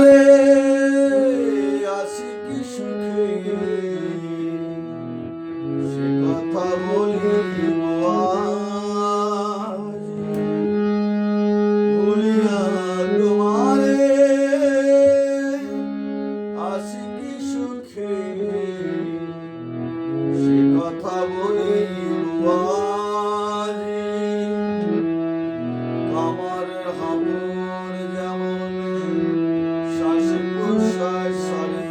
তোমারে আসি কি সুখে সে কথা বলিব আজ। ভুলিয়া তোমারে আসি কি সুখে সে কথা বলিব আজ। আমার হামর যেমন শ্বাস প্রশ্বাস সারে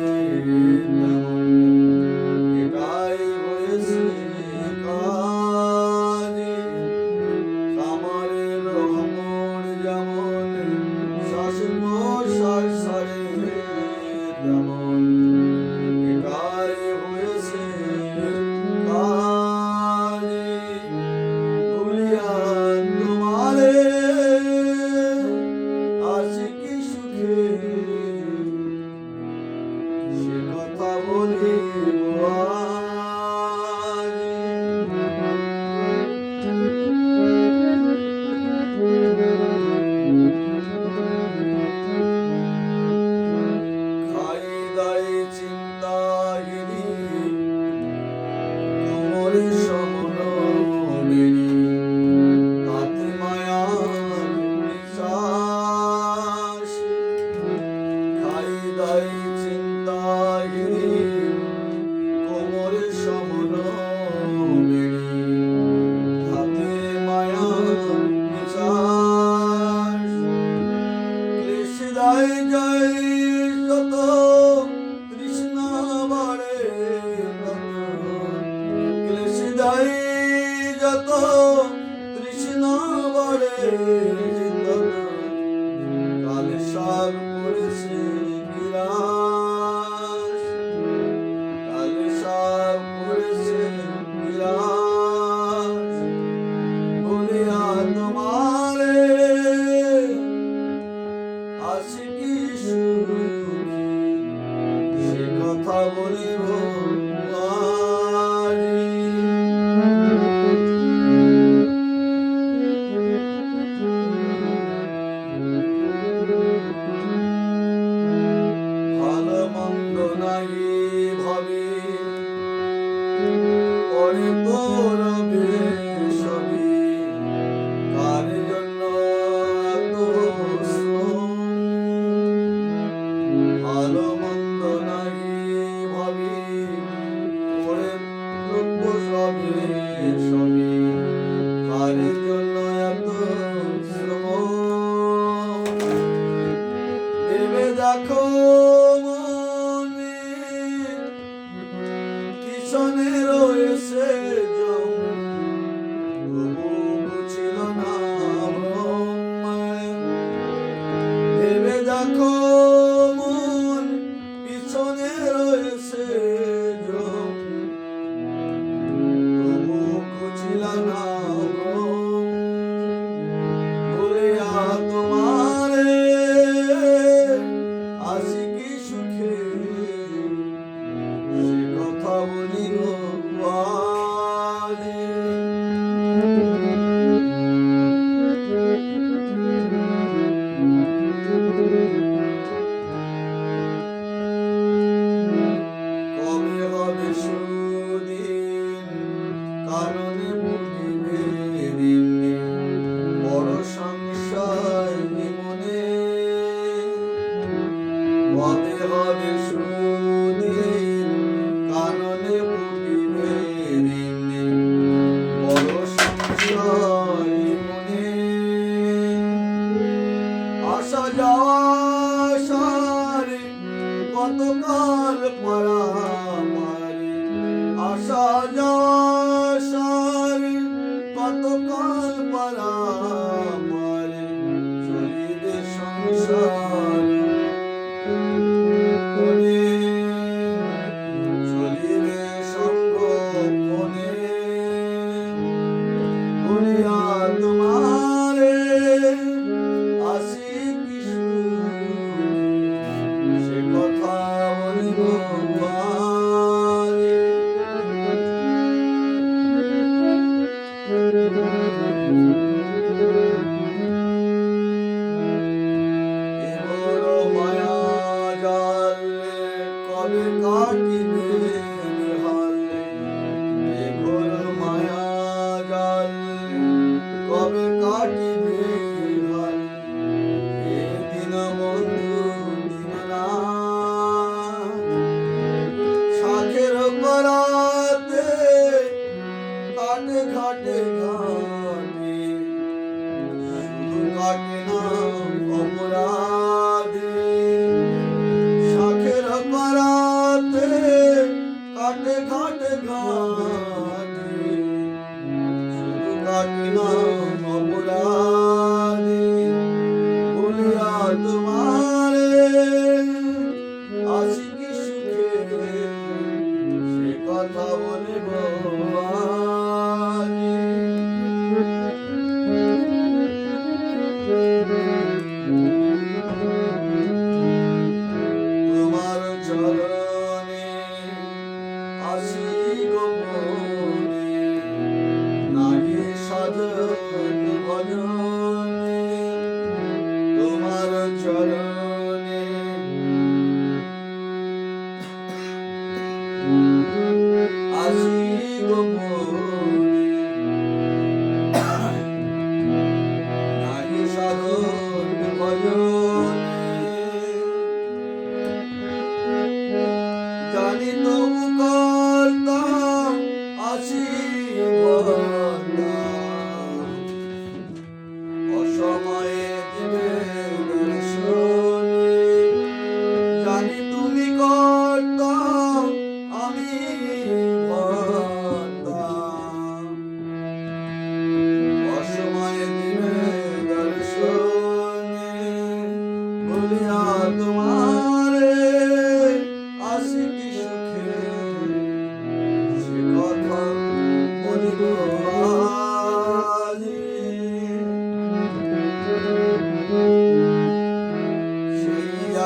তেমন এটাই হয়েছে কাজ। কামারের হামর যেমন শ্বাস প্রশ্বাস সারে তেমন এটাই হয়েছে কাজ। ভুলিয়া তোমারে আসি কি সুখে সে কথা বলিব আজ। খাই দাই চিন্তাগিরি কোমরে সমন বেরি তাতে মায়ার বিশ্বাস। খাই দাই চিন্তাগিরি কোমরে সমন বেরি তাতে মায়ার বিশ্বাস। ক্লেশ দায় যায় যত তৃষ্ণা বাড়ে তত ক্লেশ দায় যত তৃষ্ণা বাড়ে তত কালে সার করেছে বিরাস। কালে সার করেছে বিরাস। ভুলিয়া তোমারে আসি কি সুখে সে কথা বলিব আজ। ভালো মন্দ নাই ভাবে পরে তোর সবই কার জন্য এত শ্রম। ভালো মন্দ নাই ভাবি পরে সবে সবই কার জন্য এত শ্রম। ভেবে দেখো মনে পিছনে রয়েছে জম তবু বুঝিল না ব্রহ্মায়। ভেবে দেখো মন পিছনে রয়েছে জম তবু বুঝিল না ব্রহ্ম। ভুলিয়া তোমারে আসি কি সুখে সে কথা বলিব আজ। কবে হবে সুদিন কারণে বুঝিবে দিন বড় সংশয় মনে। কবে হবে সুদিন কারণে বুঝিবে দিন বড় সংশয় মনে। আসা যাওয়া সারে কতকাল পারাপারে। আসা যাওয়া সারে কতকাল পারাপারে চলিবে সংসারে। চলিবে সঙ্গোপনে। ভুলিয়া তোমারে আসি কি সুখে সে কথা বলিব আজ।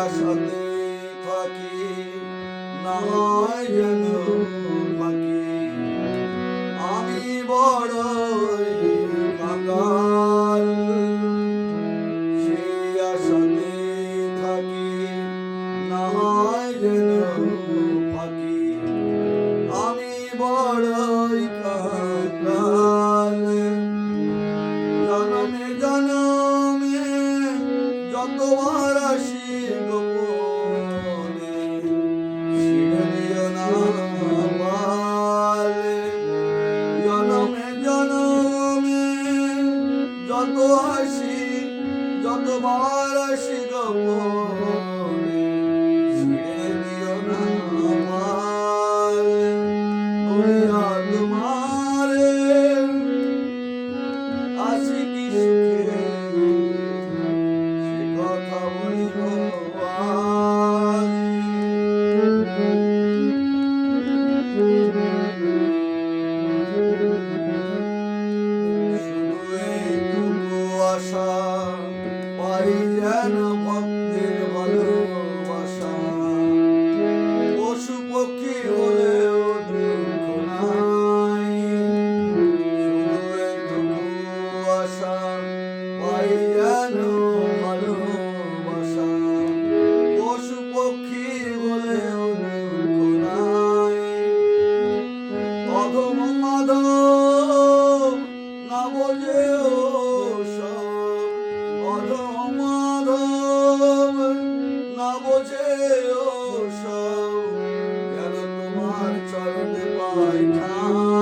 আশাতে থাকি না হয় যেন ফাঁকি আমি বড়ই কাঙাল সেই আশাতে থাকি না হয় যেন ফাঁকি আমি বড়ই কাঙাল জনমে জনমে যতবার আসি গোপনে ছিঁড়ে দিও না পালে জনমে জনমে যত আসি যতবার আসি গোপনে ছিঁড়ে দিও না পালে বলিয়া তোমারে আসি কি সুখে সে কথা বলিব শুধু এইটুকু আশা পাই যেন ভক্তের ভালোবাসা পশু পক্ষী হলেও দুঃখ নাই শুধু এইটুকু আশা পাই যেন ভালোবাসা পশু পক্ষী হলেও দুঃখ নাই অধম মাধব না বোঝে সব অধম মাধব না বোঝে সব যেন তোমার চরণে পাই ঠাঁই